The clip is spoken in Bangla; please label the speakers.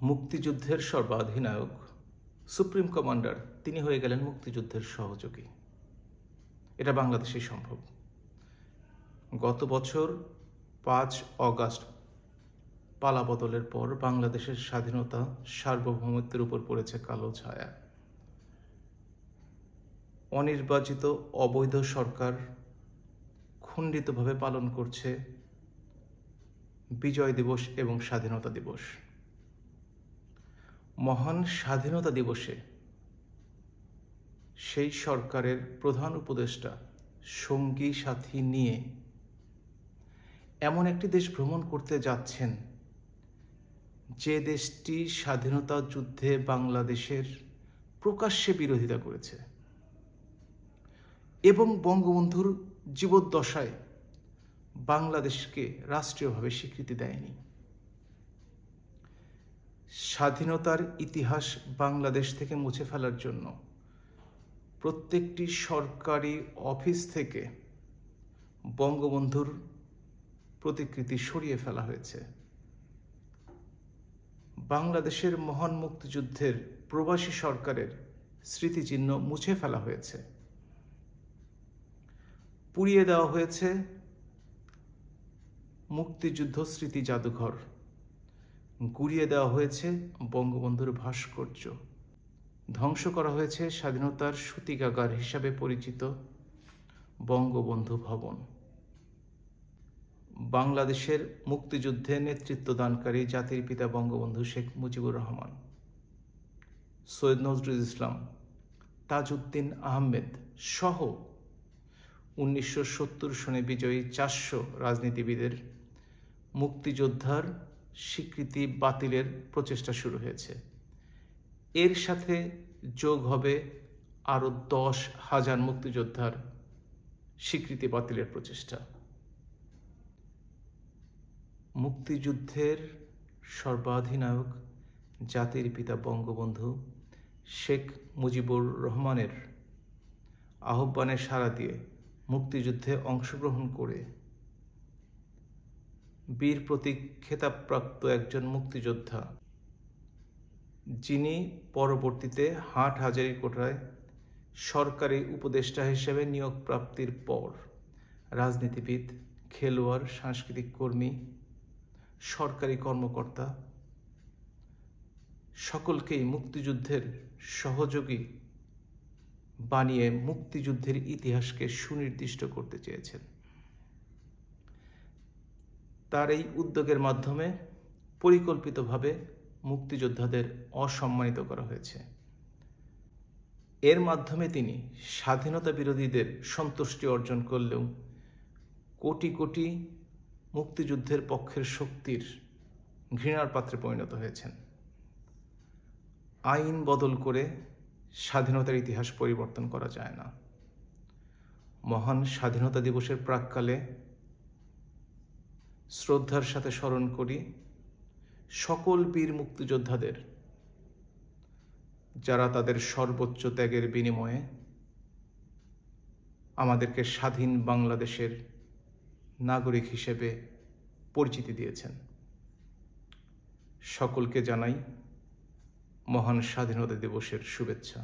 Speaker 1: মুক্তিযুদ্ধের সর্বাধিনায়ক সুপ্রিম কমান্ডার তিনি হয়ে গেলেন মুক্তিযুদ্ধের সহযোগী। এটা বাংলাদেশেই সম্ভব। গত বছর 5 অগাস্ট পালাবদলের পর বাংলাদেশের স্বাধীনতা সার্বভৌমত্বের উপর পড়েছে কালো ছায়া। অনির্বাচিত অবৈধ সরকার খণ্ডিতভাবে পালন করছে বিজয় দিবস এবং স্বাধীনতা দিবস। মহান স্বাধীনতা দিবসে সেই সরকারের প্রধান উপদেষ্টা সঙ্গী সাথী নিয়ে এমন একটি দেশ ভ্রমণ করতে যাচ্ছেন যে দেশটি স্বাধীনতা যুদ্ধে বাংলাদেশের প্রকাশ্যে বিরোধিতা করেছে এবং বঙ্গবন্ধুর জীবদ্দশায় বাংলাদেশকে রাষ্ট্রীয়ভাবে স্বীকৃতি দেয়নি। স্বাধীনতার ইতিহাস বাংলাদেশ থেকে মুছে ফেলার জন্য প্রত্যেকটি সরকারি অফিস থেকে বঙ্গবন্ধুর প্রতিকৃতি সরিয়ে ফেলা হয়েছে। বাংলাদেশের মহান মুক্তিযুদ্ধের প্রবাসী সরকারের স্মৃতিচিহ্ন মুছে ফেলা হয়েছে। পুড়িয়ে দেওয়া হয়েছে মুক্তিযুদ্ধ স্মৃতি জাদুঘর, গুড়িয়ে দেওয়া হয়েছে বঙ্গবন্ধুর ভাস্কর্য, ধ্বংস করা হয়েছে স্বাধীনতার সূতিকাগার হিসাবে পরিচিত বঙ্গবন্ধু ভবন। বাংলাদেশের মুক্তিযুদ্ধে নেতৃত্বদানকারী জাতির পিতা বঙ্গবন্ধু শেখ মুজিবুর রহমান, সৈয়দ নজরুল ইসলাম, তাজউদ্দিন আহমেদ সহ 1970 সনে বিজয়ী 400 রাজনীতিবিদের মুক্তিযোদ্ধার স্বীকৃতি বাতিলের প্রচেষ্টা শুরু হয়েছে। এর সাথে যোগ হবে আরও 10,000 মুক্তিযোদ্ধার স্বীকৃতি বাতিলের প্রচেষ্টা। মুক্তিযুদ্ধের সর্বাধিনায়ক জাতির পিতা বঙ্গবন্ধু শেখ মুজিবুর রহমানের আহ্বানে সাড়া দিয়ে মুক্তিযুদ্ধে অংশগ্রহণ করে বীর প্রতীক খেতাবপ্রাপ্ত একজন মুক্তিযোদ্ধা, যিনি পরবর্তীতে হাটহাজারীকোটায় সরকারি উপদেষ্টা হিসেবে নিয়োগ প্রাপ্তির পর রাজনীতিবিদ, খেলোয়াড়, সাংস্কৃতিক কর্মী, সরকারি কর্মকর্তা সকলকেই মুক্তিযুদ্ধের সহযোগী বানিয়ে মুক্তিযুদ্ধের ইতিহাসকে সুনির্দিষ্ট করতে চেয়েছেন। তার এই উদ্যোগের মাধ্যমে পরিকল্পিতভাবে মুক্তিযোদ্ধাদের অসম্মানিত করা হয়েছে। এর মাধ্যমে তিনি স্বাধীনতা বিরোধীদের সন্তুষ্টি অর্জন করলেও কোটি কোটি মুক্তিযুদ্ধের পক্ষের শক্তির ঘৃণার পাত্রে পরিণত হয়েছেন। আইন বদল করে স্বাধীনতার ইতিহাস পরিবর্তন করা যায় না। মহান স্বাধীনতা দিবসের প্রাক্কালে শ্রদ্ধার সাথে স্মরণ করি সকল বীর মুক্তিযোদ্ধাদের, যারা তাদের সর্বোচ্চ ত্যাগের বিনিময়ে আমাদেরকে স্বাধীন বাংলাদেশের নাগরিক হিসেবে পরিচিতি দিয়েছেন। সকলকে জানাই মহান স্বাধীনতা দিবসের শুভেচ্ছা।